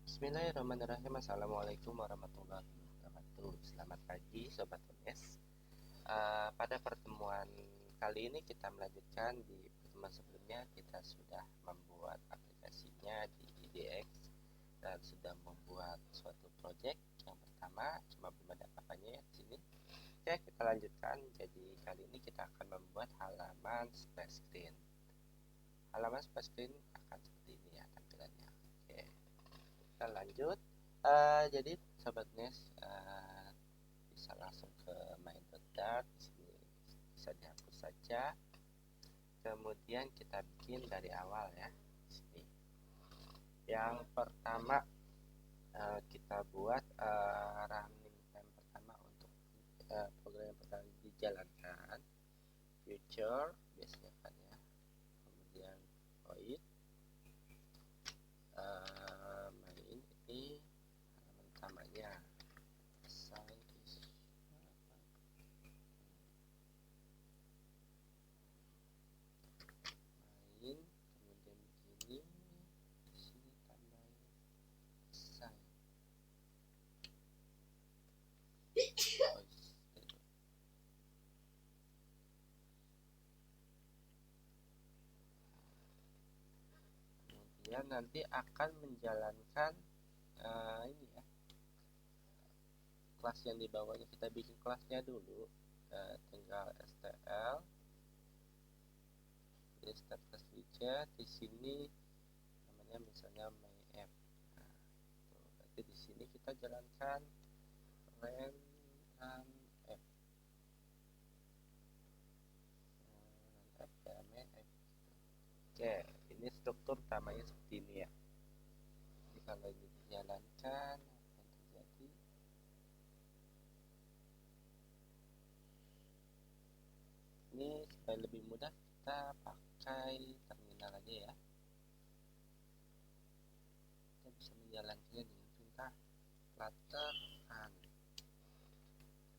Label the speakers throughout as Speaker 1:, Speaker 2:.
Speaker 1: Bismillahirrahmanirrahim. Assalamualaikum warahmatullahi wabarakatuh. Selamat pagi Sobat UNES. Pada pertemuan kali ini kita melanjutkan. Di pertemuan sebelumnya kita sudah membuat aplikasinya di IDX dan sudah membuat suatu project yang pertama, cuma belum ada apa-apanya ya di sini. Oke, kita lanjutkan. Jadi kali ini kita akan membuat halaman splash screen. Halaman splash screen akan seperti ini ya tampilannya. Oke, kita lanjut. Jadi Sobat NES bisa langsung ke main.dart. Di sini bisa dihapus saja. Kemudian kita bikin dari awal ya. Di sini. Yang pertama kita buat running time pertama untuk program yang pertama dijalankan. Future biasanya kan ya. Kemudian void main ini halaman utamanya assign is main, kemudian begini, di sini tambahin assign kemudian nanti akan menjalankan ini ya, kelas yang di bawahnya. Kita bikin kelasnya dulu, tinggal stl di start class widget. Di sini namanya misalnya my app. Nah, berarti di sini kita jalankan run app ya, main app. Oke, ini struktur utamanya seperti ini ya. Jadi kalau ini dijalankan, apa yang terjadi? Ini supaya lebih mudah kita pakai terminal aja ya. Kita bisa menjalankannya dengan perintah flutter run.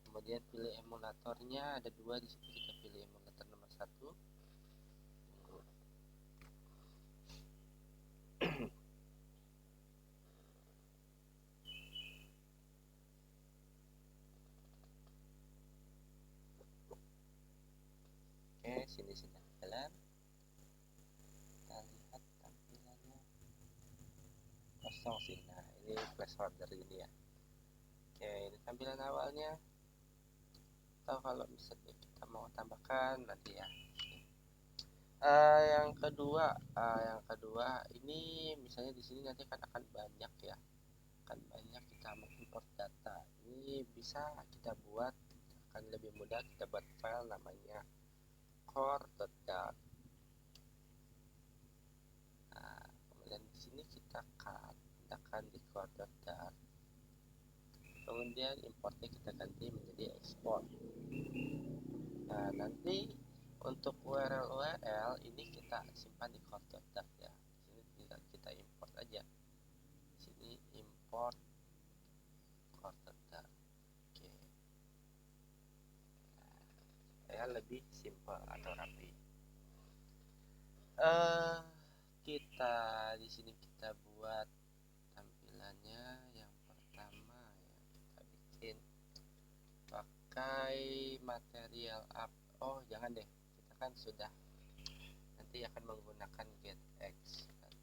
Speaker 1: Kemudian pilih emulatornya, ada dua di situ. Kita pilih emulator nomor 1. Oke, sini sudah jalan. Kita lihat tampilannya kosong sih. Nah, ini placeholder ini ya. Oke, ini tampilan awalnya. Atau kalau misalnya kita mau tambahkan nanti ya. Yang kedua ini misalnya di sini nanti akan banyak ya, akan banyak kita mengimport data. Ini bisa kita buat, akan lebih mudah kita buat file namanya core.dart. Nah, kemudian di sini kita akan di core.dart. Kemudian importnya kita ganti menjadi export. Nah, nanti untuk URL ini kita simpan di core.dart ya. Di sini tinggal kita import aja. Di sini import core.dart. Oke. Nah, supaya lebih simple atau rapi. Kita di sini kita buat tampilannya. Yang pertama ya, kita bikin pakai material up. Oh, jangan deh. Kita kan sudah nanti akan menggunakan getX. Tapi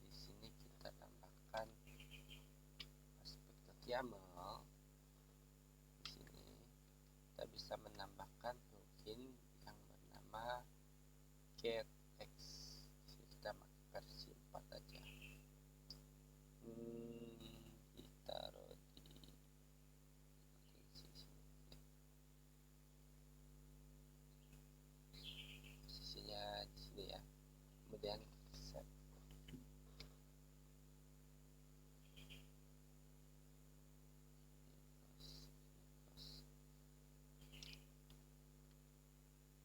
Speaker 1: di sini kita tambahkan aspek YAML. Di sini kita bisa menambahkan plugin yang bernama getX. Kita pakai versi 4 aja. Kita taruh di posisinya di sini ya. Kemudian set.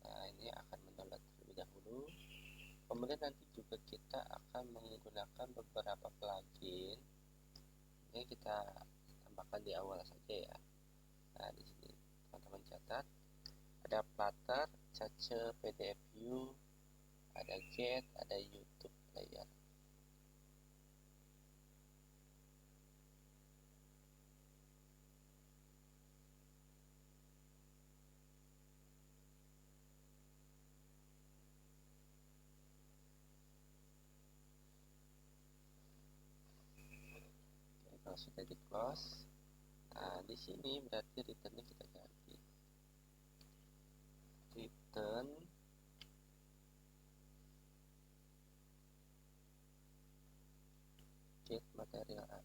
Speaker 1: Nah, ini akan mendownload terlebih dahulu. Kemudian nanti juga kita akan menggunakan beberapa plugin. Ini kita tambahkan di awal saja ya. Nah, di sini teman-teman catat ada Flutter, Cache, PDF View, ada Get, ada YouTube Player. sudah di close. Nah, di sini berarti returnnya kita ganti return get material up.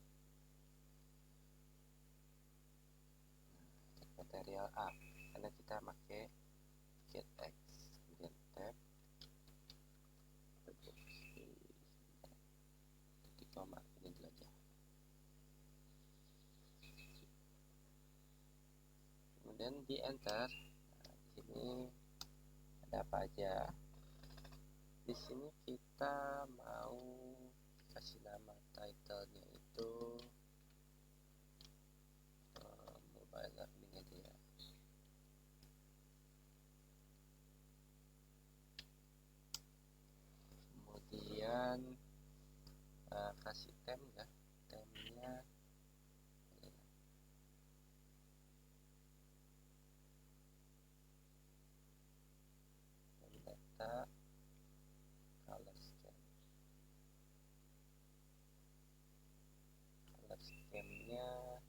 Speaker 1: Get material up karena kita pakai get x, kemudian tab titik koma ini jelajah. Kemudian di enter. Nah, di sini ada apa aja? Di sini kita mau kasih nama title-nya itu mobile learning aja ya. Kemudian kasih tem ya, temnya data color scheme-nya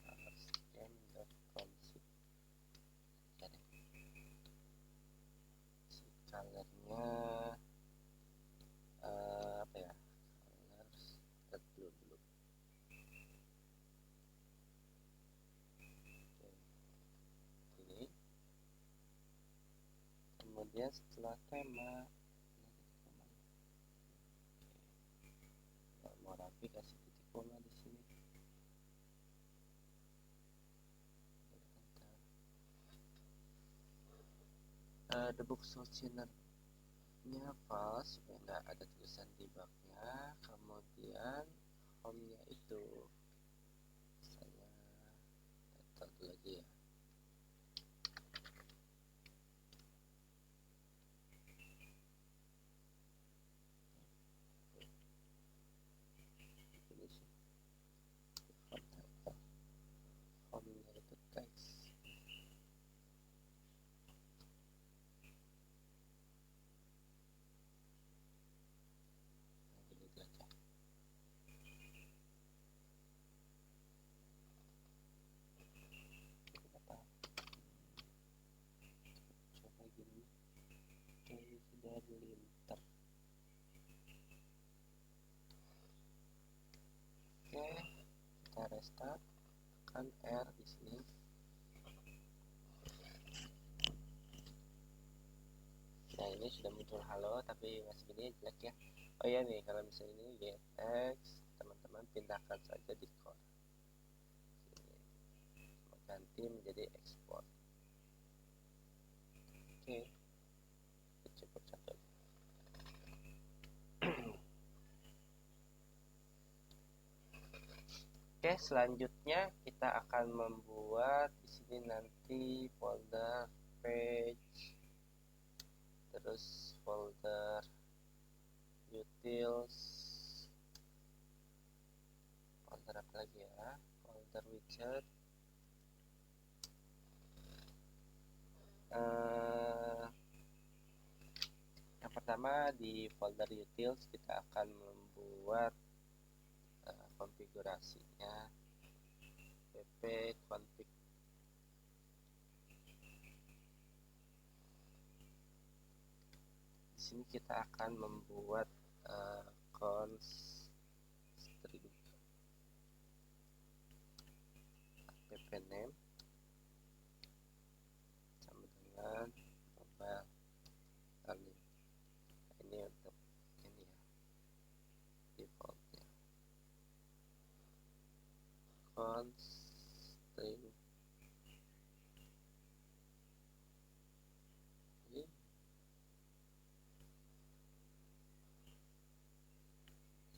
Speaker 1: color scheme.config. Si colornya apa ya, color dulu. Ini kemudian setelah tema mau rapi kasih titik koma di sini. The book solutioner-nya false supaya nggak ada tulisan debug-nya. Kemudian home-nya itu saya title dulu aja ya. Home-nya itu text. Coba gini, dari linter. Oke, kita restart, tekan R di sini. Nah, ini sudah muncul halo, tapi masih begini jelek ya. Oh iya nih, kalau misalnya ini GX, teman-teman pindahkan saja di core. Sini. Ganti menjadi export. Oke, cukup satu. Oke, selanjutnya kita akan membuat di sini nanti folder page, terus folder utils, folder apa lagi ya, folder widget, yang pertama di folder utils kita akan membuat konfigurasinya pp config. Di sini kita akan membuat const string app name sama dengan mobile learning. Ini untuk ini ya, defaultnya const string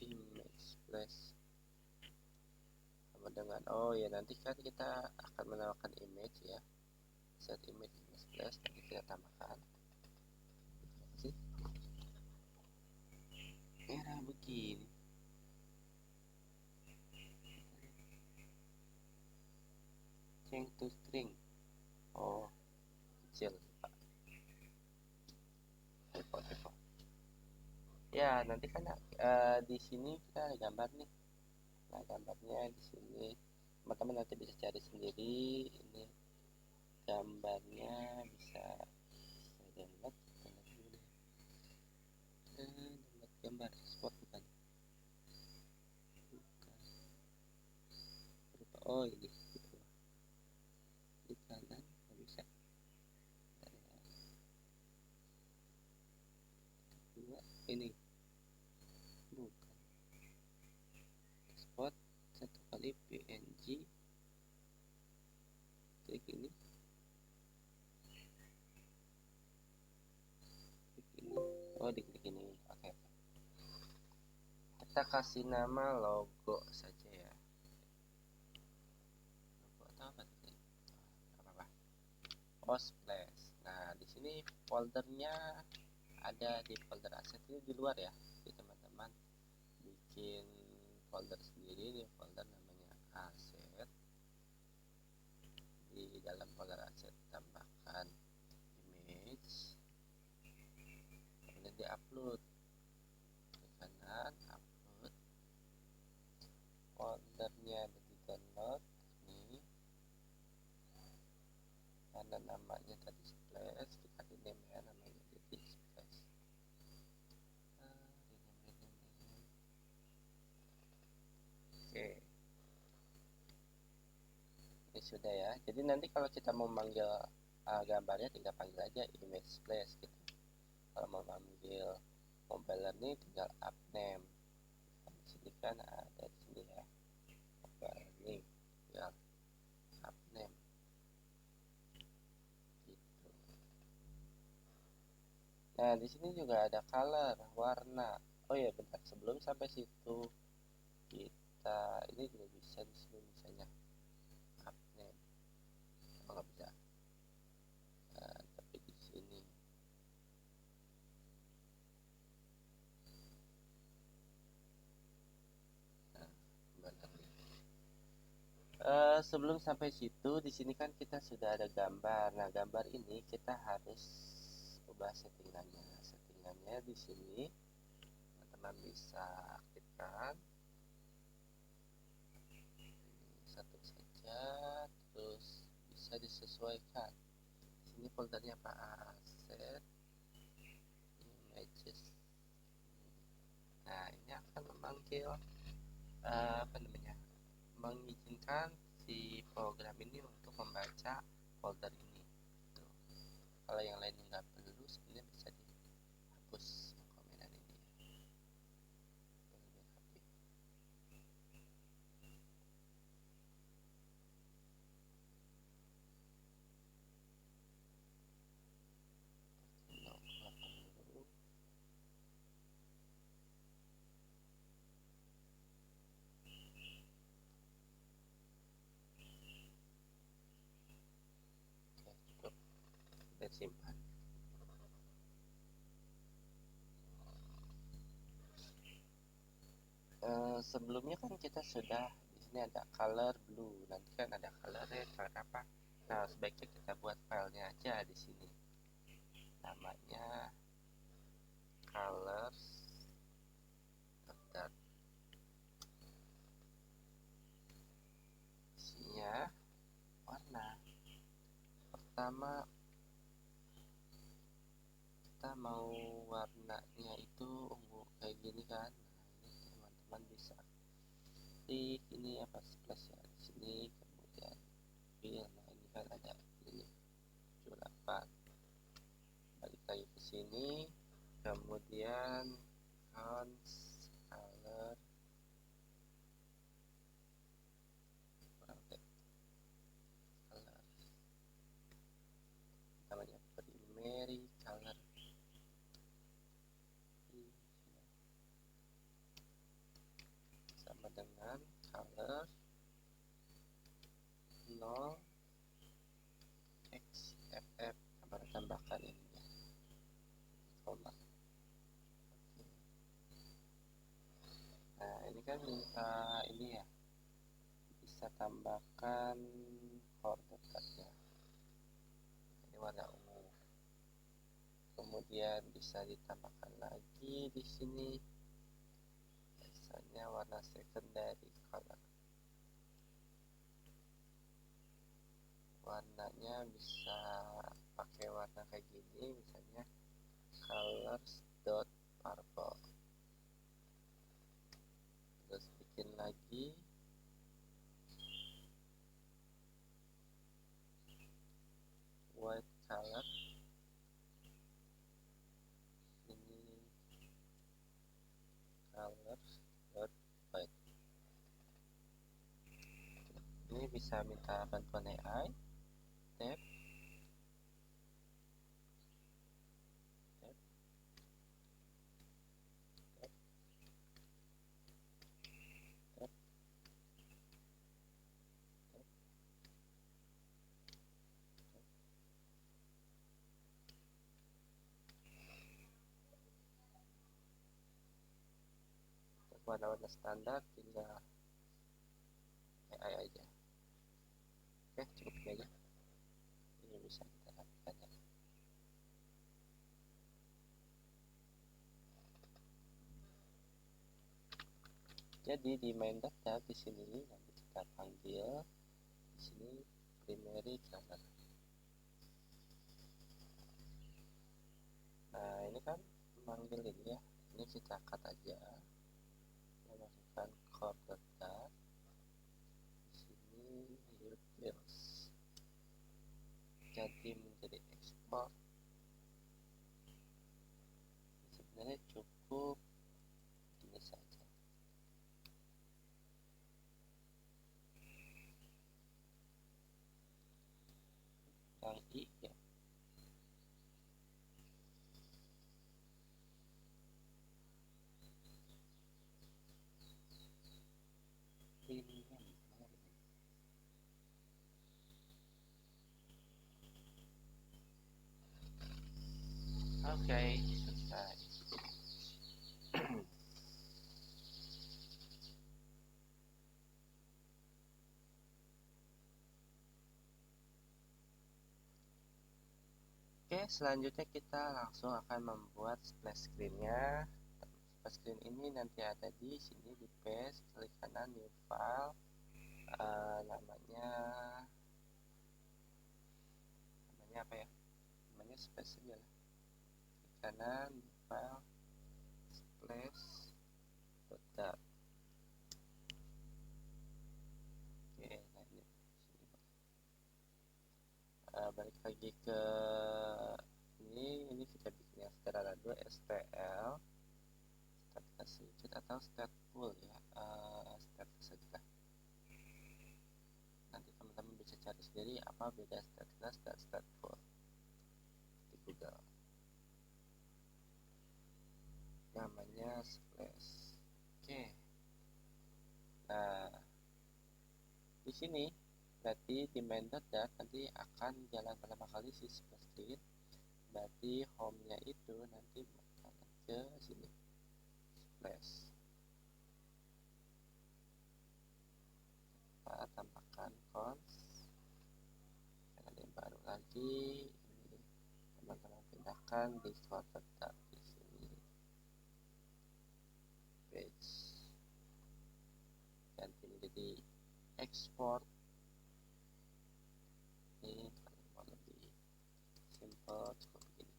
Speaker 1: image plus sama dengan, oh ya nanti kan kita akan menambahkan image ya, set image plus, nanti kita tambahkan sih merah begini. Change to string, oh kecil pak, default. Ya, nanti kan di sini kita ada gambar nih. Nah, gambarnya di sini teman-teman nanti bisa cari sendiri. Ini gambarnya bisa saya download dulu. Download gambar spot bukan? Bukan. Berupa oh ini gitu. Di kanan nggak bisa. Bentar ya. Dua ini bukan. Spot satu kali PNG klik ini oh diklik ini oke. Kita kasih nama logo saja ya, logo atau apa tadi apa oh splash. Nah di sini foldernya ada di folder aset ini di luar ya, jadi teman-teman bikin folder sendiri di folder namanya aset. Di dalam folder aset tambahkan image, kemudian di upload ke kanan upload, foldernya ada di download ini karena namanya tadi splash kita rename ya, namanya jadi splash. Oke, ini sudah ya. Jadi nanti kalau kita mau manggil gambarnya tinggal panggil aja image splash gitu. Kalau mau manggil mobile learning tinggal up name. Di sini kan ada di sini ya, mobile learning tinggal up name gitu. Nah di sini juga ada color warna. Oh ya bentar, sebelum sampai situ kita ini juga bisa di sini misalnya up name. Oh nggak bisa. Tapi di sini sebelum sampai situ di sini kan kita sudah ada gambar. Nah gambar ini kita harus ubah settingannya. Settingannya di sini teman-teman bisa aktifkan ini satu saja, terus bisa disesuaikan. Di sini foldernya apa, aset images. Nah ini akan memanggil apa namanya, mengizinkan si program ini untuk membaca folder ini. Tuh. Kalau yang lain nggak perlu sebenarnya bisa dihapus komenan ini ya. Cukup dan simpan. Sebelumnya kan kita sudah di sini ada color blue, nanti kan ada color red, color apa. Nah sebaiknya kita buat filenya aja di sini, namanya colors daftar, isinya warna. Pertama kita mau warnanya itu ungu kayak gini kan. Nah ini teman-teman bisa klik ini apa splash ya di sini, kemudian fill. Nah ini kan ada ini 78, balik lagi ke sini, kemudian fonts color color namanya primary color sama dengan color 0 xff, tambahkan ini ya koma. Nah ini kan minta ini ya, bisa tambahkan border tagnya ini warna ungu kemudian bisa ditambahkan lagi di sini misalnya warna secondary color, warnanya bisa pakai warna kayak gini, misalnya colors dot purple. Terus bikin lagi white color, ini colors dot white. Ini bisa minta bantuan AI, tab, tab, tab, tab, tab. Warna-warna standar tinggal AI aja. Oke, cukup ini aja. Ini bisa kita lakukan ya. Jadi di main.tab di sini nanti kita panggil di sini primary color. Nah, ini kan manggil ini ya. Ini kita cut aja. Kita masukkan core.tab. Di sini utils. Jadi menjadi export. Sebenarnya cukup ini saja. Yang I ya. Premium. Oke, selesai. Oke, selanjutnya kita langsung akan membuat splash screen-nya. Splash screen ini nanti ada di sini, di paste, klik kanan new file, namanya apa ya? Namanya splash aja lah. Klik kanan new file splash.tab. Oke, nah ini sini. Balik lagi ke ini kita bikin yang sederhana dulu, stl sedikit atau stateful ya, stateless saja. Nanti teman-teman bisa cari sendiri apa beda stateless dan stateful di Google. Namanya splash. Oke. Nah, di sini berarti di main.tab nanti akan jalan pertama kali si splash screen. Berarti home-nya itu nanti akan ke sini. Splash. Kita tambahkan cons. Ada yang baru lagi. Ini teman-teman pindahkan di core.tab di sini. Page. Ganti menjadi export. Ini kalau mau lebih simple cukup begini.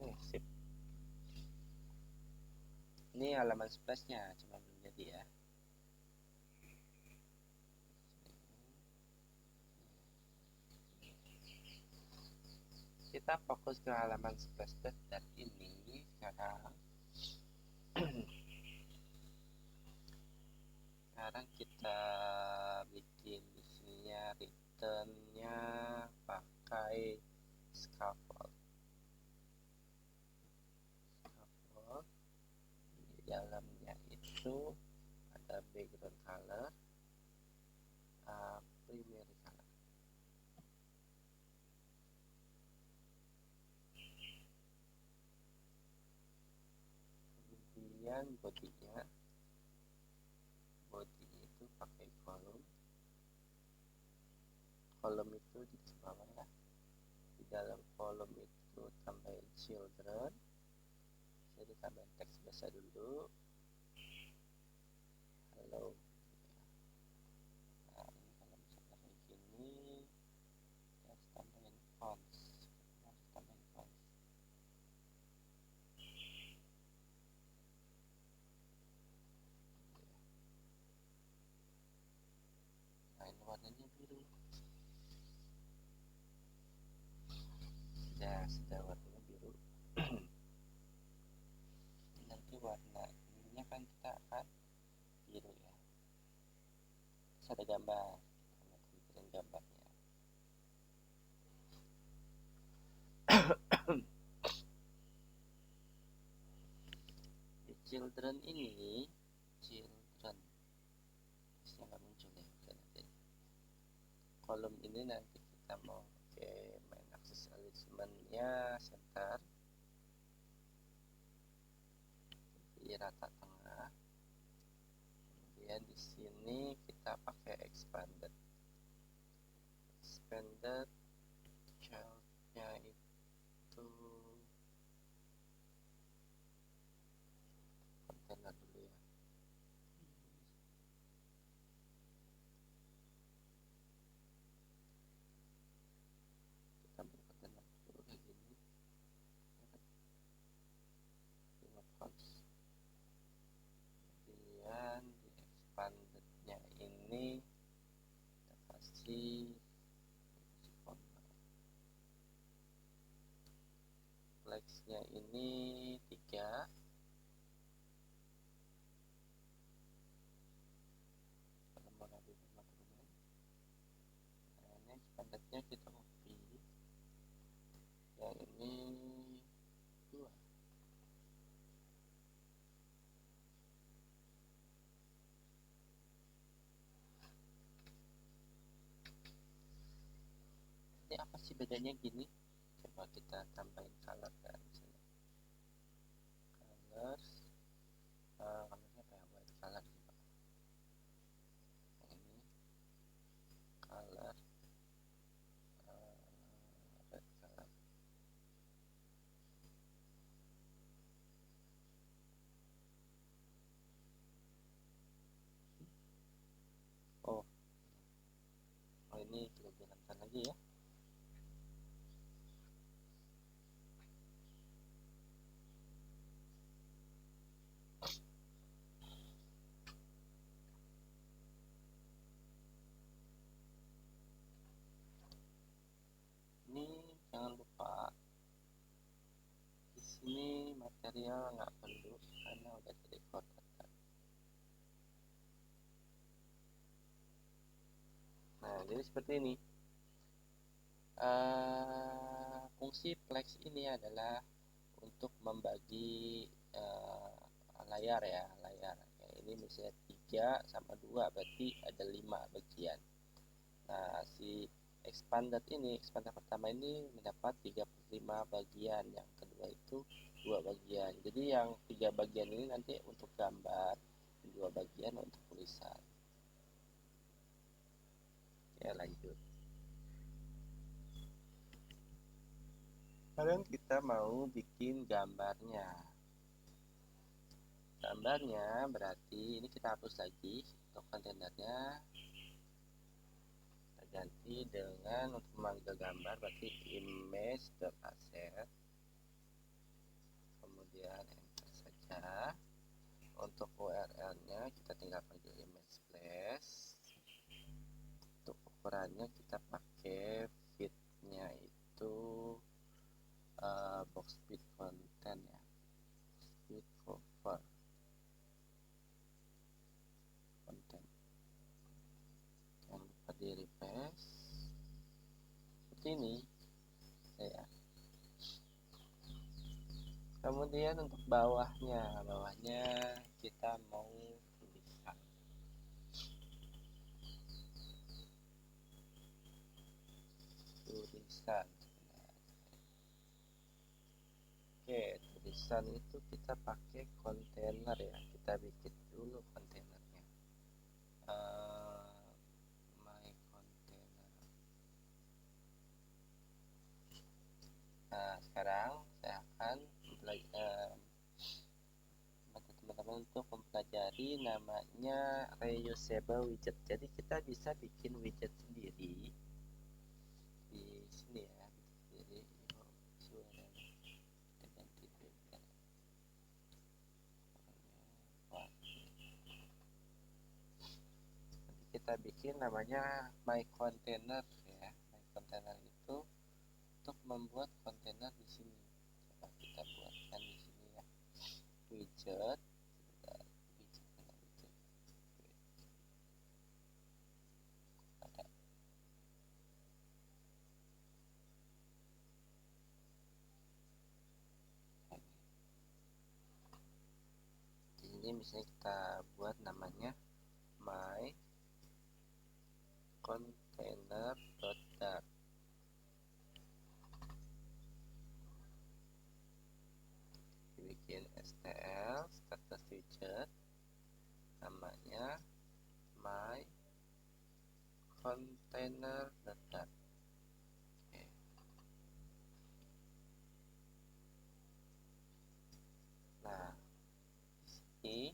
Speaker 1: Oke, sip. Ini halaman splashnya cuma belum jadi ya. Kita fokus ke halaman splash.tab ini sekarang. Sekarang kita bikin di sininya return-nya pakai scaffold. Di dalamnya itu ada background color, primary color. Kemudian body itu pakai kolom itu di bawah ya. Di dalam kolom itu tambahin children, jadi tambahin teks biasa dulu, hello. Nah ini kalau misalnya kayak gini, harus tambahin fonts, nah ini warnanya biru. Sudah warnanya biru. Nanti warna ininya kan kita akan biru ya. Terus ada gambar, kita mau bikin gambarnya. Di children ini, children terusnya nggak muncul ya. Oke, nanti kolom ini nanti kita mau pakai main akses alignment-nya center, di rata tengah. Kemudian di sini kita pakai expanded child-nya itu container dulu ya. Kita buat container dulu kayak gini. Kemudian di expanded-nya ini kita kasih flex-nya ini 3. Kalau mau ngambil sama turunan, nah ini expanded-nya kita copy, yang ini 2. Ini apa sih bedanya gini? Coba kita tambahin color kan, misalnya colors, colornya apa ya, white color coba. Yang ini color, red color. Oh, ini kita jalankan lagi ya. Ini jangan lupa di sini material nggak perlu karena udah di record data. Nah jadi seperti ini. Fungsi flex ini adalah untuk membagi layar ya, layar. Kayak ini misalnya 3 sama 2 berarti ada 5 bagian. Nah si expanded pertama ini mendapat 35 bagian, yang kedua itu 2 bagian. Jadi yang 3 bagian ini nanti untuk gambar, 2 bagian untuk tulisan. Oke, lanjut. Sekarang kita mau bikin gambarnya. Gambarnya berarti ini kita hapus lagi untuk kontainernya. Kita ganti dengan untuk memanggil gambar berarti image.asset. Kemudian enter saja. Untuk URL-nya kita tinggal panggil image place. Untuk ukurannya kita pakai fit-nya itu box fit content ya, fit cover content. Jangan lupa di refresh seperti ini ya. Kemudian untuk bawahnya kita mau tulisan. Oke, tulisan itu kita pakai kontainer ya, kita bikin dulu kontainernya. My container namanya reusable widget. Jadi kita bisa bikin widget sendiri di sini ya, widget sendiri. Ganti biar nanti kita bikin namanya my container ya. My container itu untuk membuat kontainer di sini. Coba kita buatkan di sini ya, widget. Ini misalnya kita buat namanya my container.dart. Bikin stl status widget namanya my container.dart. Oke.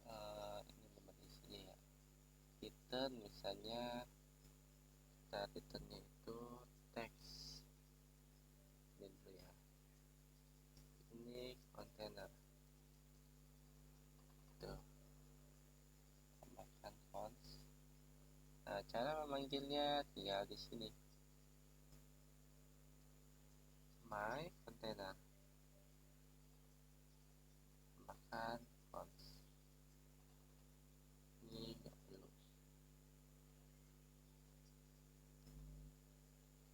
Speaker 1: Nah, ini di sini ya, return misalnya kita returnnya itu teks dulu ya, ini container tuh, tambahkan fonts. Nah, cara memanggilnya tinggal di sini, my container, tambahkan fonts. Ini dulu.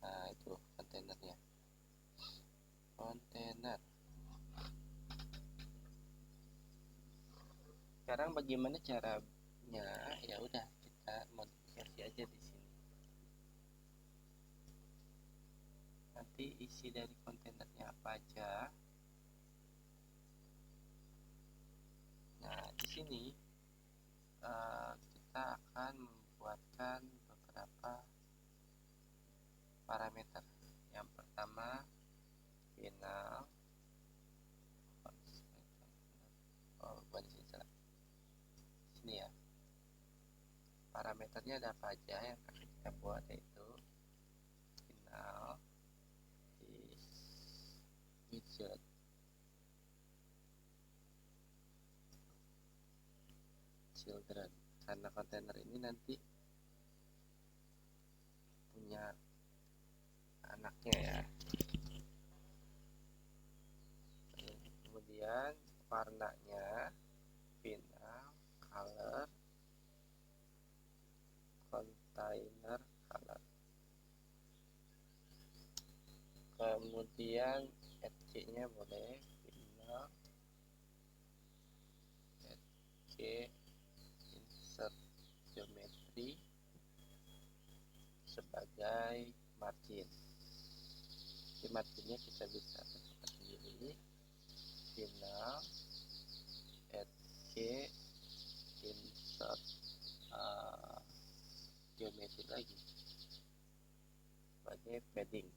Speaker 1: Nah, itu kontainernya, kontainer. Sekarang bagaimana caranya? Ya udah, kita modifikasi aja di sini. Nanti isi dari kontainernya apa aja. Nah, di sini kita akan membuatkan beberapa parameter. Yang pertama, final. Oh, bukan di sini salah. Sini ya. Parameternya ada apa aja yang akan kita buat, yaitu final is widget children, karena kontainer ini nanti punya anaknya ya. Kemudian warnanya final color container color. Kemudian fg nya boleh final fg insert geometry sebagai margin. Di marginnya kita bisa tentukan sendiri, final fg insert geometry lagi sebagai padding.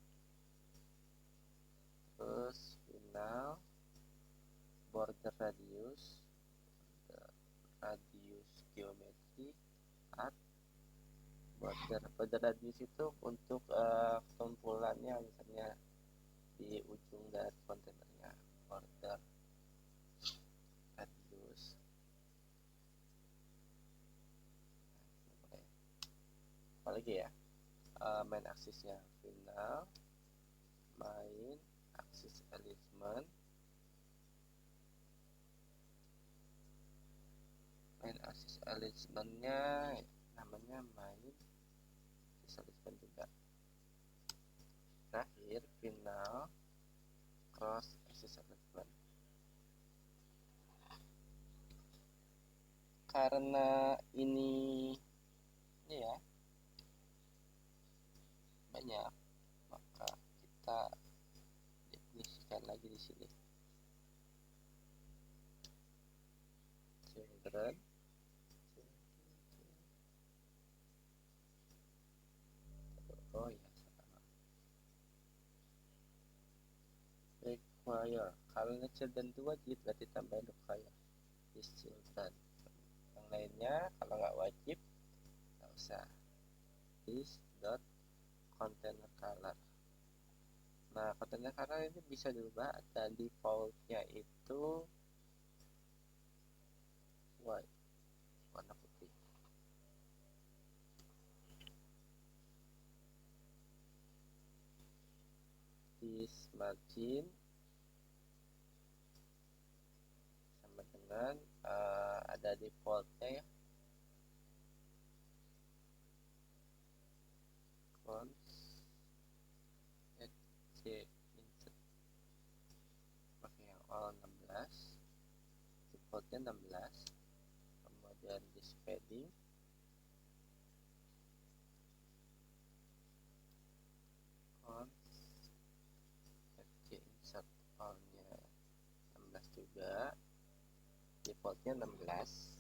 Speaker 1: Terus final border radius geometry at border radius itu untuk kumpulannya, misalnya di ujung dari kontainernya, border radius. Apalagi ya, main aksisnya final main aksis element, main aksis elementnya namanya main aksis element juga. Terakhir final cross aksis element. Karena ini ya banyak, maka kita definisikan lagi di sini, children oh ya salah, require Kalau ini children 2 wajib, berarti tambahin require is children. Yang lainnya kalau nggak wajib nggak usah. This dot container color. Nah, container color ini bisa diubah, dan defaultnya itu white, warna putih. This margin sama dengan ada defaultnya ya, fonts HC insert, pakai yang all 16, defaultnya 16. Kemudian this padding fonts HC insert, all-nya 16 juga, defaultnya 16.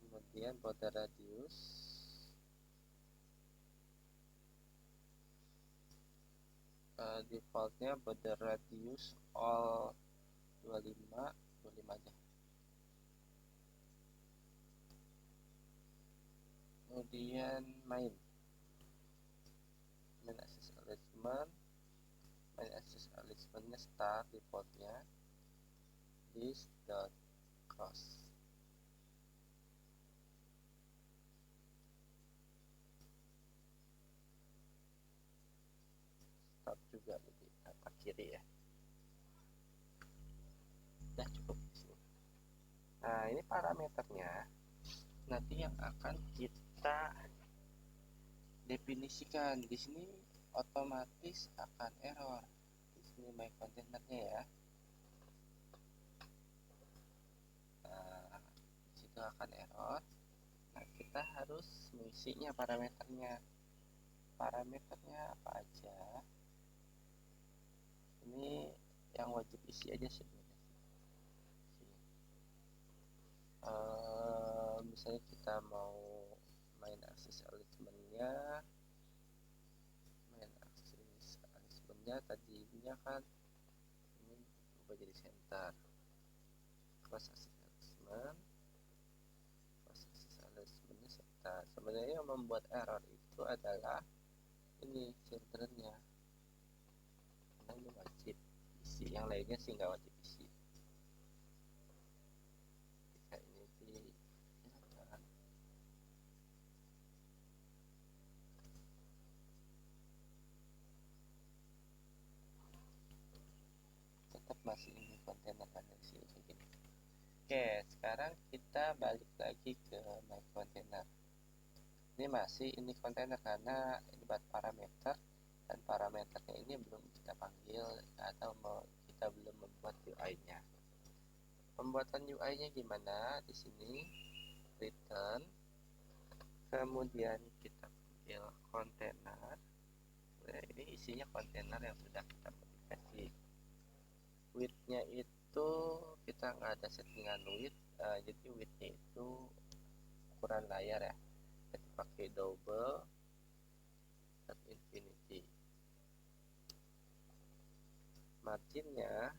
Speaker 1: Kemudian border radius defaultnya border radius all 25 aja. Kemudian main access alignment, alignmentnya start, defaultnya this dot cross. Start juga jadi tapak kiri ya. Udah cukup di sini. Nah, ini parameternya nanti yang akan kita definisikan. Di sini otomatis akan error. Di sini my containernya ya. Nah, di situ akan error. Nah, kita harus mengisinya parameternya. Parameternya apa aja? Ini yang wajib isi aja sih. Misalnya kita mau main akses alignmentnya, tadinya kan ini berubah jadi center, cross akses alignment, cross akses alignmentnya center. Sebenarnya yang membuat error itu adalah ini childrennya, karena ini wajib isi, yang lainnya sih nggak wajib isi. Ketika ini dihilangkan, tetap masih ini kontainer ada di sini kayak gini. Oke, sekarang kita balik lagi ke my container. Ini masih ini kontainer karena ini buat parameter, dan parameternya ini belum kita panggil atau kita belum membuat UI-nya. Pembuatan UI-nya gimana? Di sini return, kemudian kita panggil kontainer. Nah, ini isinya kontainer yang sudah kita modifikasi. Width-nya itu kita nggak ada settingan width, jadi width-nya itu ukuran layar ya. Kita pakai double at infinity. Marginnya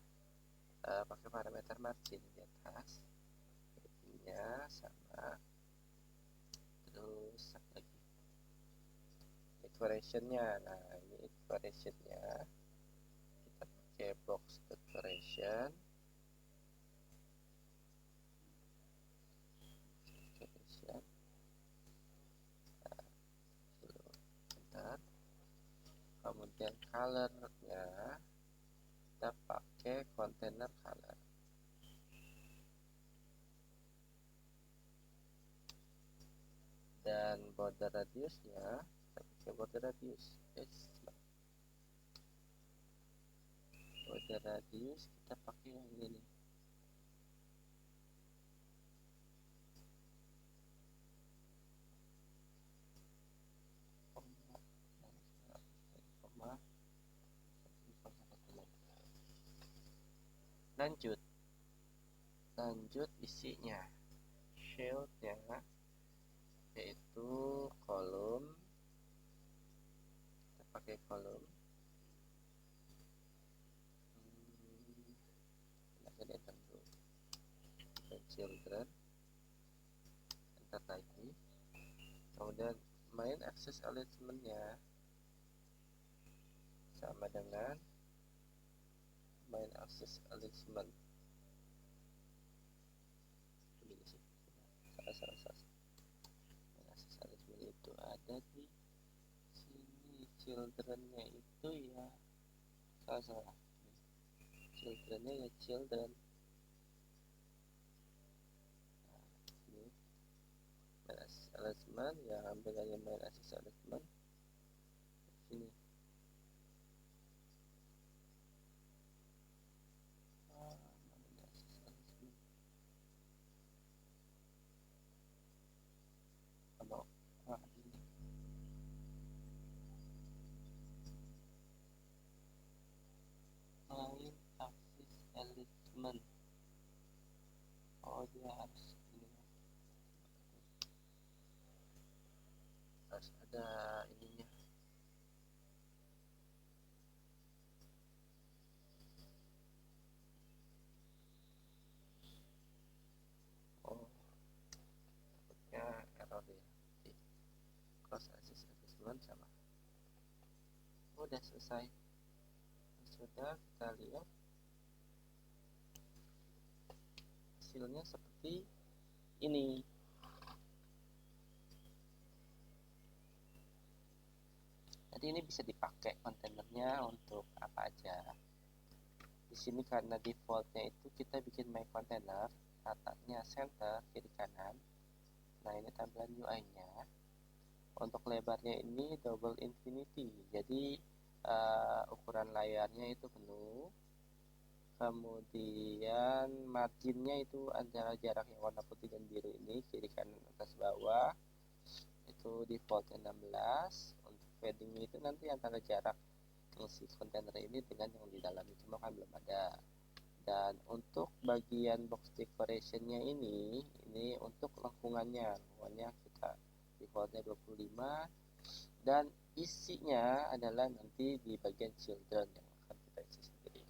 Speaker 1: pakai parameter margin di atas, width-nya sama, terus apa lagi, decoration-nya. Nah, ini decoration-nya kita pakai box decoration. Kemudian color-nya kita pakai container color. Dan border radiusnya kita pakai border radius. Border radius kita pakai yang ini. Lanjut isinya, shieldnya yaitu kolom, kita pakai kolom. children, enter lagi. Kemudian main access alignment-nya sama dengan main access alignment. Begini sih, salah. Main access alignment itu ada di sini, children-nya itu ya salah. Children-nya ya children. Nah, ini main access alignment ya, ambil aja main access alignment sini. Main access alignment. Oh, dia harus ini, harus ada ininya. Oh, takutnya error ya. Oke. Cross access alignment sama. Udah selesai. Sudah, kita lihat hasilnya seperti ini. Jadi ini bisa dipakai kontainernya untuk apa aja. Di sini karena defaultnya itu kita bikin my container, letaknya center kiri kanan. Nah, ini tampilan UI-nya. Untuk lebarnya ini double infinity, jadi ukuran layarnya itu penuh. Kemudian marginnya itu antara jarak yang warna putih dan biru ini, kiri kanan atas bawah, itu defaultnya 16. Untuk paddingnya itu nanti antara jarak si kontainer ini dengan yang di dalamnya, cuma kan belum ada. Dan untuk bagian box decorationnya ini untuk lengkungannya kita defaultnya 25, dan isinya adalah nanti di bagian children yang akan kita isi sendiri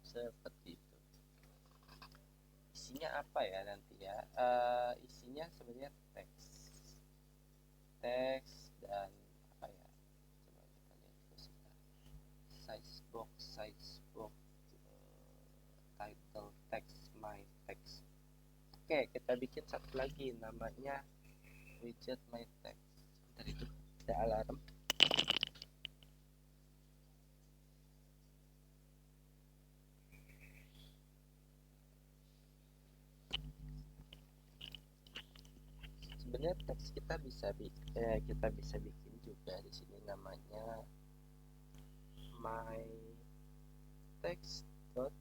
Speaker 1: seperti itu. Isinya apa ya nanti ya, isinya sebenarnya teks dan apa ya, coba kita lihat terus ya. size box title text, my text. Oke, kita bikin satu lagi namanya widget my text. Sebentar, itu ada alarm. Sebenarnya teks kita bisa bikin juga di sini namanya my text dot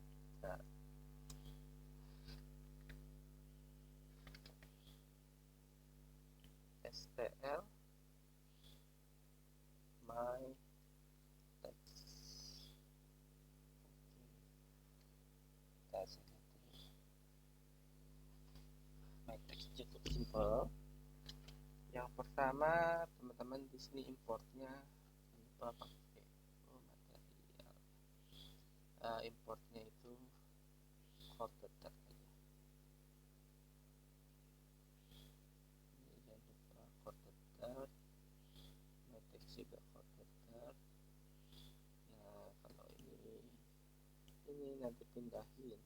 Speaker 1: stl my text. My text cukup simple. Yang pertama, teman-teman di sini importnya lupa pakai material. Importnya itu quarter aja. Ini jangan lupa quarter. My text juga quarter. Nah, kalau ini nanti pindahin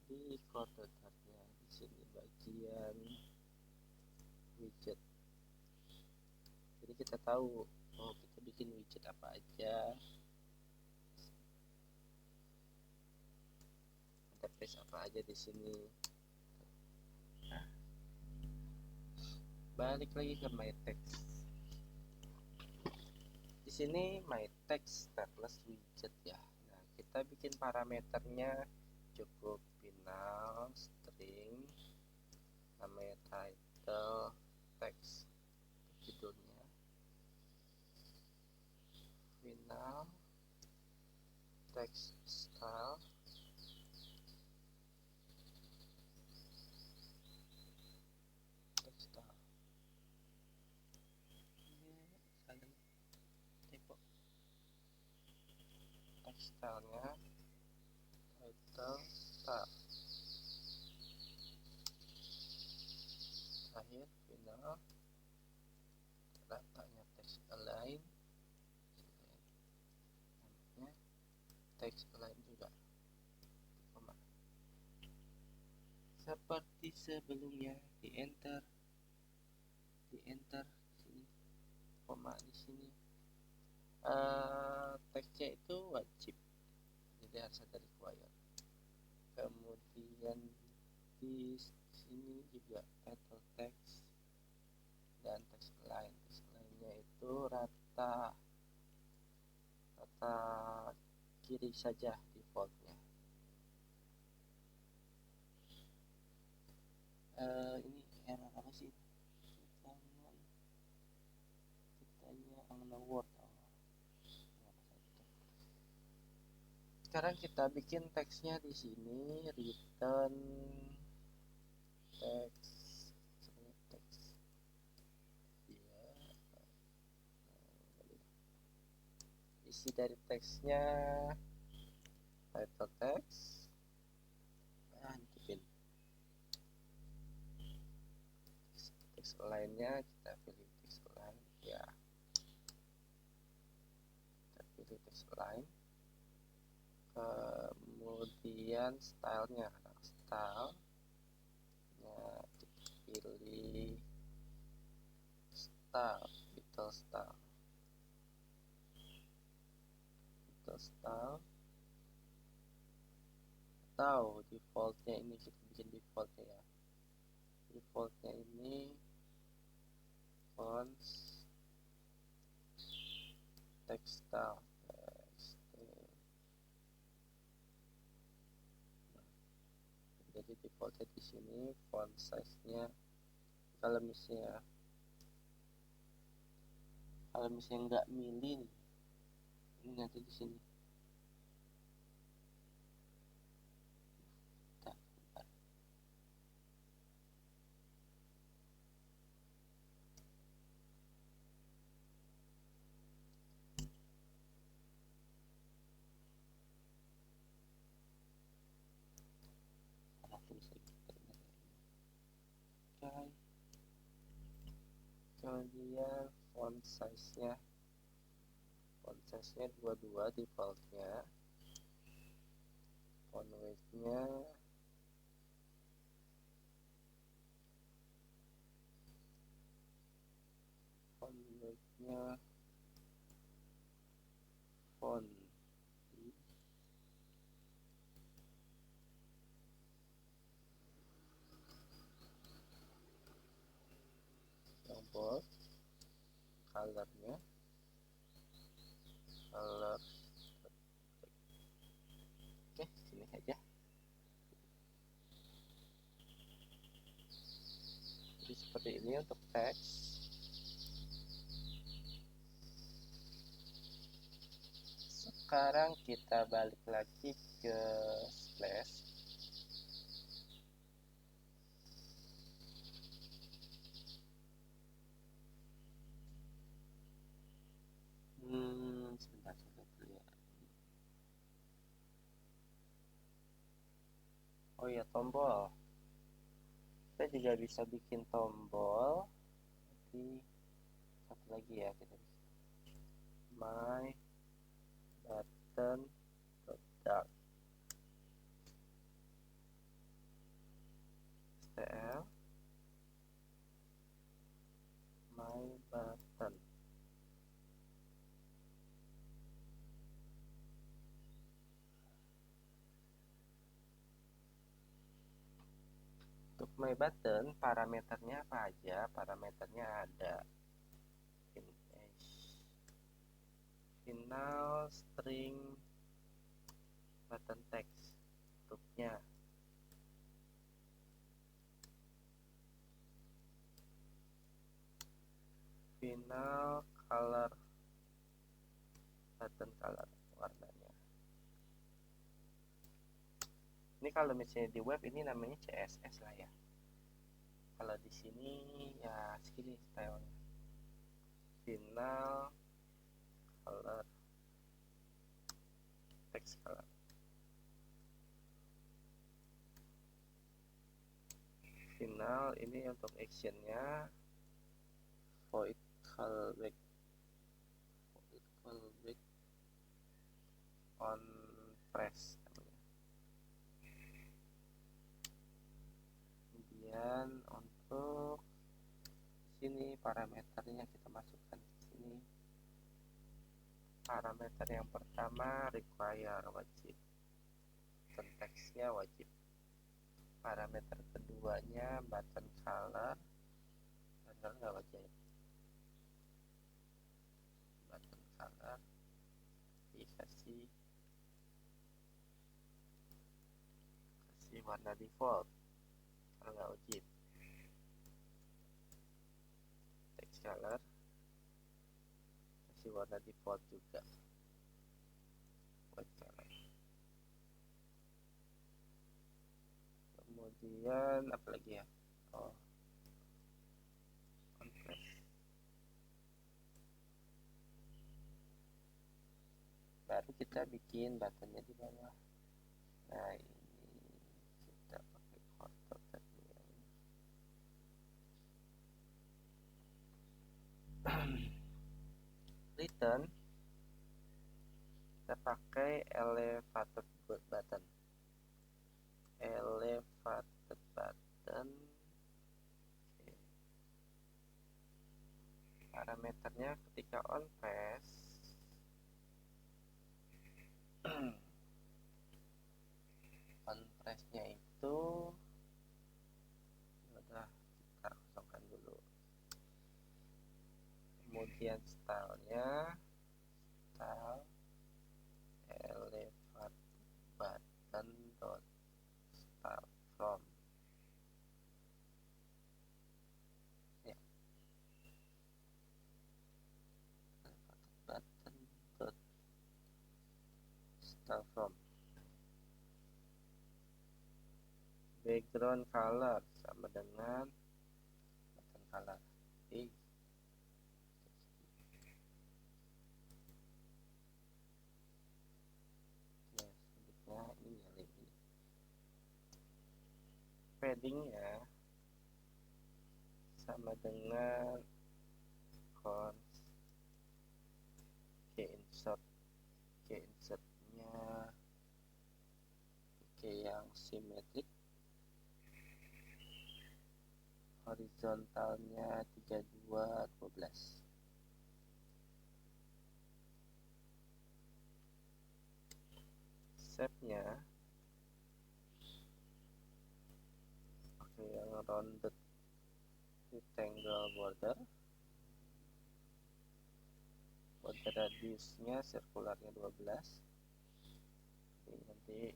Speaker 1: di quarter-nya di sini bagian widget. Jadi kita tahu kita bikin widget apa aja, interface apa aja di sini. Nah, balik lagi ke my text. Di sini my text stateless widget ya. Nah, kita bikin parameternya cukup final string, namanya title text, judulnya final text style, stylenya title style. final datanya text align, text align juga koma. Seperti sebelumnya di enter sini, koma di sini. Teksnya itu wajib, jadi harus ada required. Kemudian di sini juga title text dan text align. Text align-nya itu rata kiri saja defaultnya. Ini error apa sih? Kitanya unknown word. Sekarang kita bikin teksnya di sini, return text ya. Isi dari teksnya title text, hidupin teks lainnya, kita pilih teks lain ya, kita pilih teks lain. Kemudian stylenya, style nya kita pilih style, title style atau defaultnya ini kita bikin defaultnya ya. Defaultnya ini fonts text style. Jadi defaultnya di sini, font size-nya kalau misalnya nggak milih ini nanti di sini. Kemudian font size-nya 22 defaultnya. Font weight-nya font yang bold, color-nya color. Oke, sini aja. Jadi seperti ini untuk teks. Sekarang kita balik lagi ke Splash. Sebentar dulu ya. Oh ya, tombol. Kita juga bisa bikin tombol. Jadi satu lagi ya, kita bisa my button product stl my button. Untuk my button parameternya apa aja? Parameternya ada final string button text, bentuknya final color, button color, warnanya. Ini kalau misalnya di web ini namanya CSS lah ya. Kalau di sini ya segini stylenya. Final color, text color. final ini untuk actionnya void callback on press namanya. Kemudian untuk sini parameternya kita masukkan ke sini. Parameter yang pertama require, wajib, konteksnya wajib. Parameter keduanya button color, padahal nggak wajib. Button color dikasih warna default, kalau nggak wajib. Text color kasih warna default juga, white color. Kemudian apalagi ya, compress. Baru kita bikin buttonnya di bawah. Nah ini kita pakai kotak tadi yang ini. Return kita pakai elevated button. Elevated button. Oke. Parameternya ketika on press on pressnya itu udah kita kosongkan dulu. Kemudian stylenya style elevated button dot style from ya, elevated button dot style from. Background color sama dengan button color. Yes, selanjutnya ini nyalin ini. Paddingnya sama dengan cons insertnya yang simetrik, horizontalnya 3212. Shape-nya pakai yang rounded rectangle border. Border radiusnya sirkularnya 12. Jadi nanti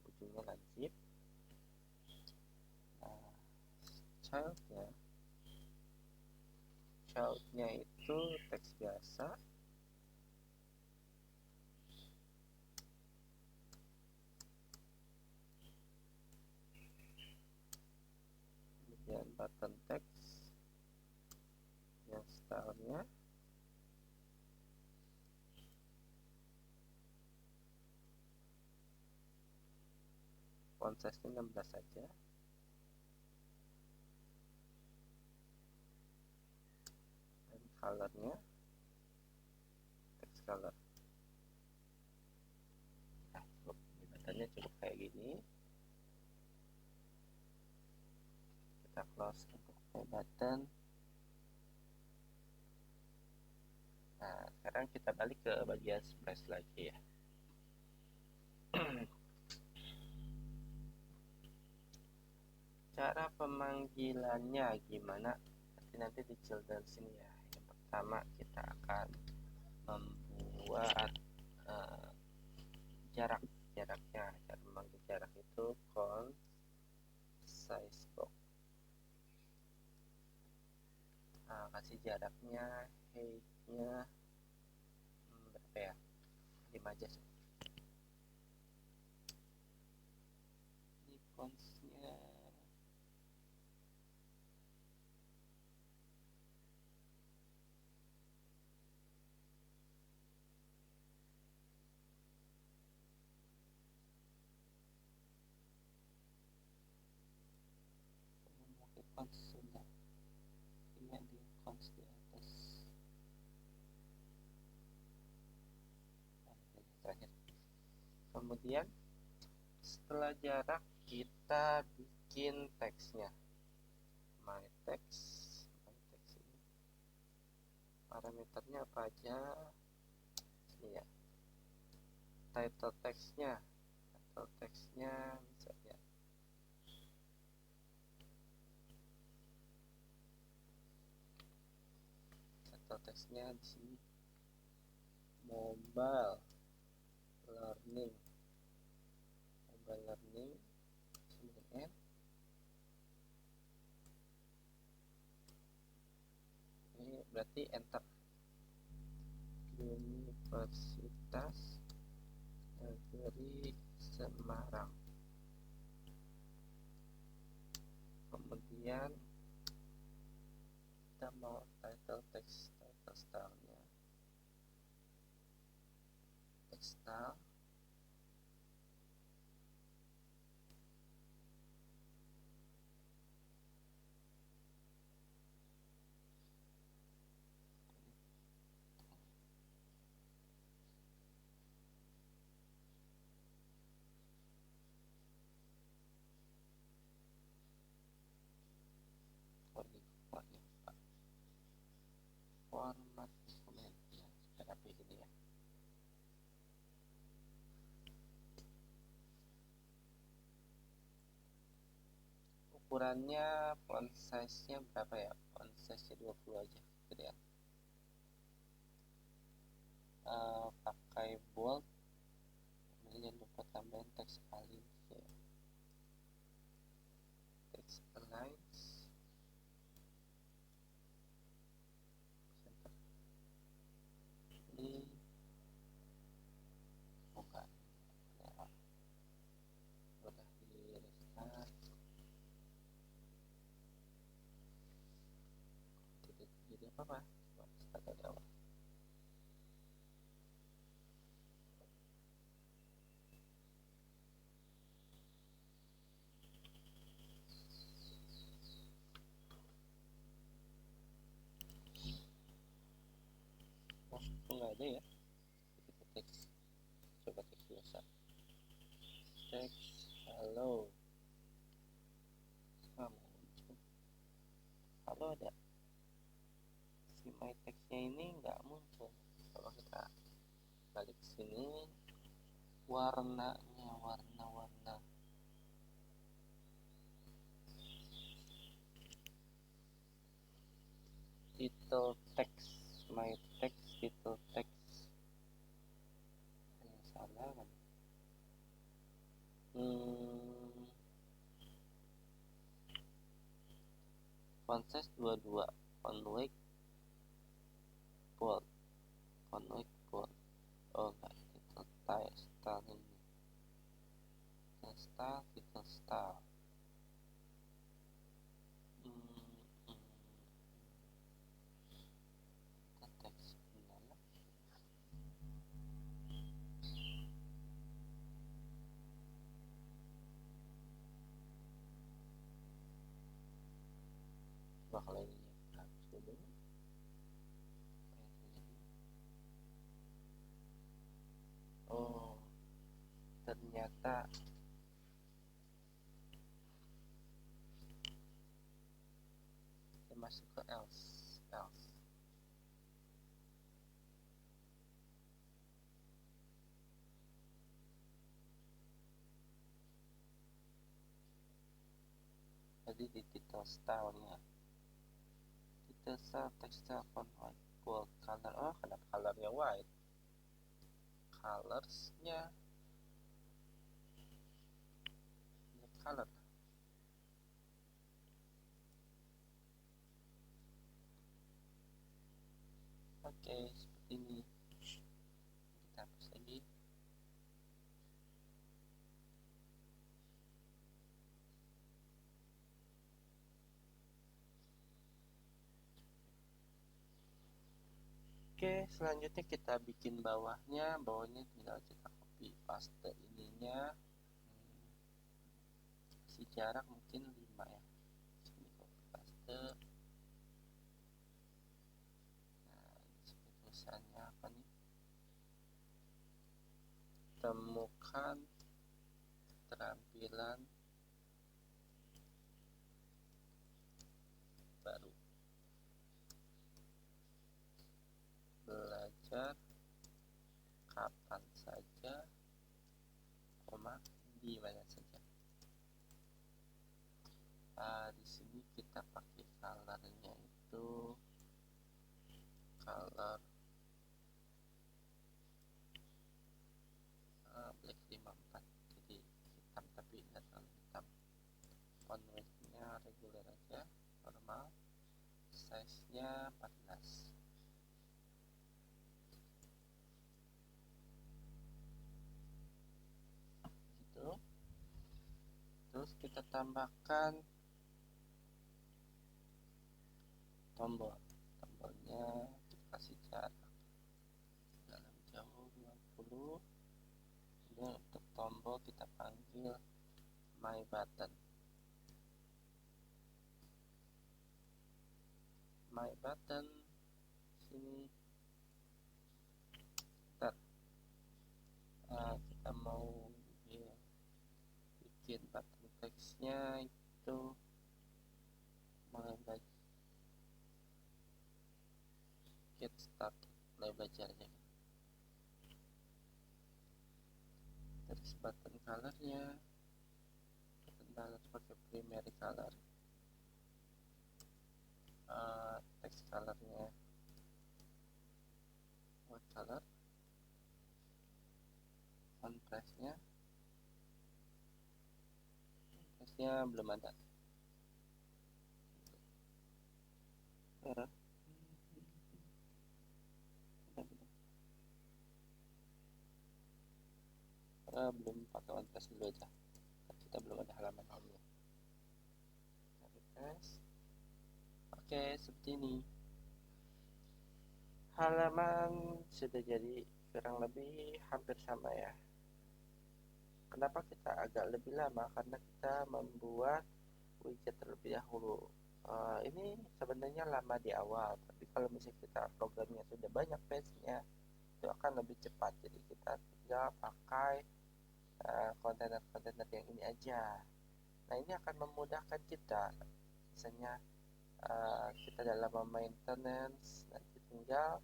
Speaker 1: ujungnya lancip. Nah, childnya itu teks biasa. Kemudian button text yang stylenya font size-nya 16 saja. Dan colornya text color. Nah, cukup. Buttonnya cukup kayak gini. Kita close untuk play button. Nah, sekarang kita balik ke bagian splash lagi ya. Cara pemanggilannya gimana? Nanti di children sini ya. Yang pertama kita akan membuat jaraknya. Cara memanggil jarak itu const size box. Nah, kasih jaraknya, height-nya berapa ya? 5 aja sih. Ini const-nya Kemudian setelah jarak kita bikin teksnya. My text ini parameternya apa aja? Ini ya. Title teksnya misalnya title teksnya di sini mobile learning kemudian ini berarti enter Universitas Negeri Semarang. Kemudian kita mau title style-nya text style. Format dokumen ya, supaya rapi gini ya. Ukurannya font size-nya berapa ya? Font size-nya 20 aja, gedean. Pakai bold. Kemudian jangan lupa tambahin teks align ya. Teks align ini buka lewat udah di restart jadi apa coba start dari awal. Oh nggak ada ya, kita teks, coba teks biasa, teks halo muncul halo, ada si my text-nya ini nggak muncul. Coba kita balik sini, warnanya warna title text, my text title text yang salah kan. Font size 22, font weight bold, oh enggak, title style ini, title style kita teks nyala. Coba kalau ini dulu. Oh ternyata kita masuk ke else. Jadi di title style-nya, title style text style font white bold color, oh kenapa colornya white, colorsnya color. Oke, seperti ini. Kita hapus lagi. Oke, selanjutnya kita bikin bawahnya tinggal kita copy paste ininya. Si jarak mungkin 5 ya. Sini copy paste. Nah, ini tulisannya apa nih? temukan keterampilan baru. Belajar kapan saja, di mana saja. Di sini kita pakai colornya itu color black 54, jadi hitam tapi tidak terlalu hitam. Font weight-nya regular aja, normal. Size-nya 14. Gitu. Terus kita tambahkan tombolnya kita kasih jarak dalam jauh 20. Kemudian untuk tombol kita panggil my button. My button sini. Bentar. Kita mau bikin button teksnya itu mulai get start, mulai belajarnya. Terus button colornya pakai primary color. Text colornya white color. Font size-nya belum ada. Belum pakai font size dulu aja, kita belum ada halaman home-nya. Refresh. Oke, seperti ini. Halaman sudah jadi kurang lebih hampir sama ya. Kenapa kita agak lebih lama? Karena kita membuat widget terlebih dahulu. Ini sebenarnya lama di awal, tapi kalau misalnya kita programnya sudah banyak page-nya, itu akan lebih cepat. Jadi kita tinggal pakai kontainer-kontainer yang ini aja. Nah, ini akan memudahkan kita. Misalnya kita dalam maintenance, nanti tinggal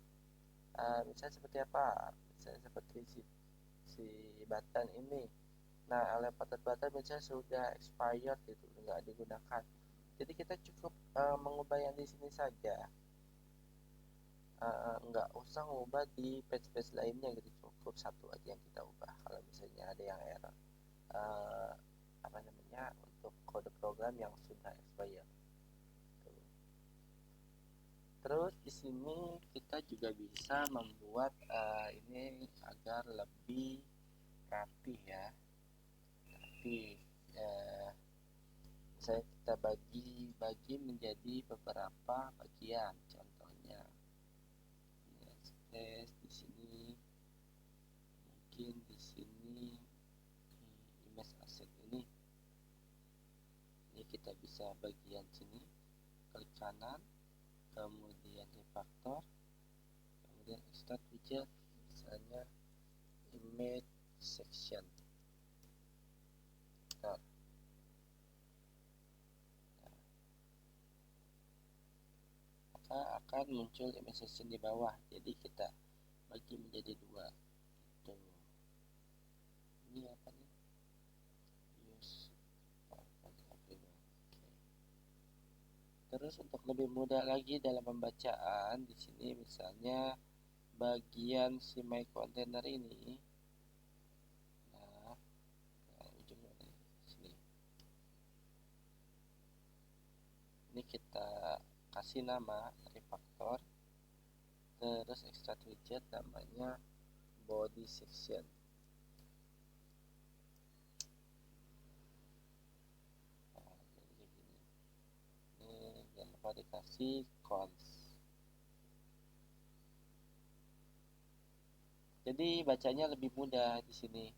Speaker 1: misalnya seperti apa? Misalnya seperti si button ini. Nah, elevator button misalnya sudah expired gitu, nggak digunakan. Jadi kita cukup mengubah yang di sini saja. Nggak usah mengubah di page-page lainnya gitu, cukup satu aja yang kita ubah. Kalau misalnya ada yang error untuk kode program yang sudah expired. Terus di sini kita juga bisa membuat ini agar lebih rapi ya. Tapi misalnya kita bagi menjadi beberapa bagian. Contohnya di sini, mungkin di sini image asset ini kita bisa bagian sini, klik kanan, kemudian refactor, kemudian start widget, misalnya image section. Maka akan muncul image section di bawah. Jadi kita bagi menjadi dua. Gitu. Ini apa nih? Use PowerPoint everywhere. Terus untuk lebih mudah lagi dalam pembacaan, di sini misalnya bagian si my container ini, ujungnya di sini. Ini kita kasih nama refactor, terus extract widget namanya body section. Jadi gini. Ini jangan lupa dikasih cons. Jadi bacanya lebih mudah di sini.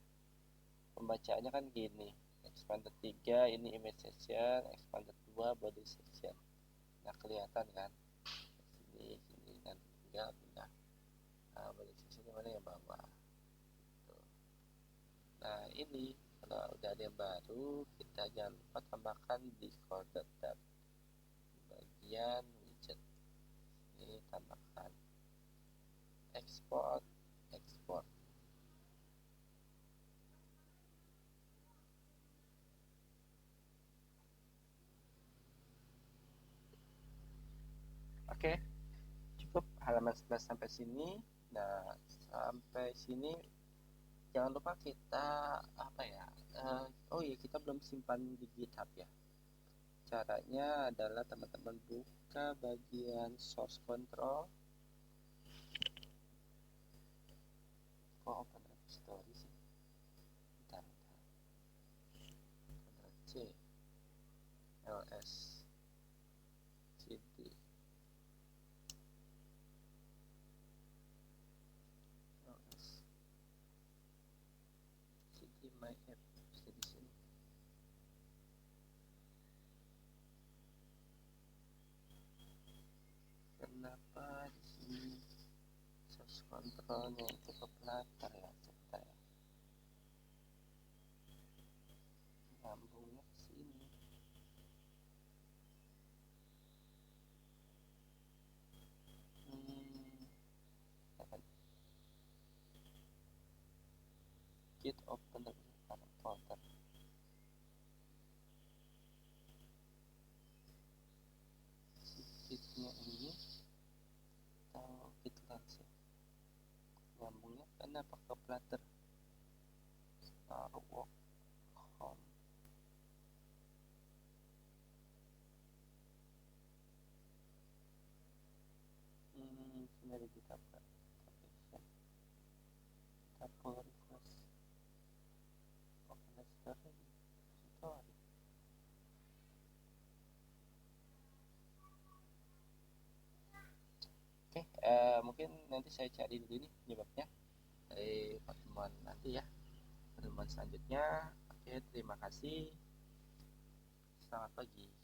Speaker 1: Pembacaannya kan gini. Expanded 3 ini image section, expanded 2 body section. Nah, kelihatan kan? Sini dan tinggal pindah body section mana yang bawah. Gitu. Nah, ini kalau udah ada yang baru, kita jangan lupa tambahkan di folder tab bagian widget. Ini tambahkan export. Oke, cukup halaman 11 sampai sini. Nah, sampai sini jangan lupa kita apa ya? Oh iya, kita belum simpan di GitHub ya. Caranya adalah teman-teman buka bagian source control. Kok open repository sih? Bentar. Ctrl C, ls, cd, ls, cd my app. Bisa di sini. Kenapa di sini source controlnya itu ke Flutter ya? Sebentar ya. Nyambungnya ke sini. Git open current folder. Gitnya ini atau git lens ya? Nyambungnya kenapa ke Flutter? Taruh work home. Sini ada GitHub application. Kita pull request open repository. Oke, mungkin nanti saya cari dulu nih penyebabnya dari pertemuan nanti ya, pertemuan selanjutnya. Oke, terima kasih. Selamat pagi.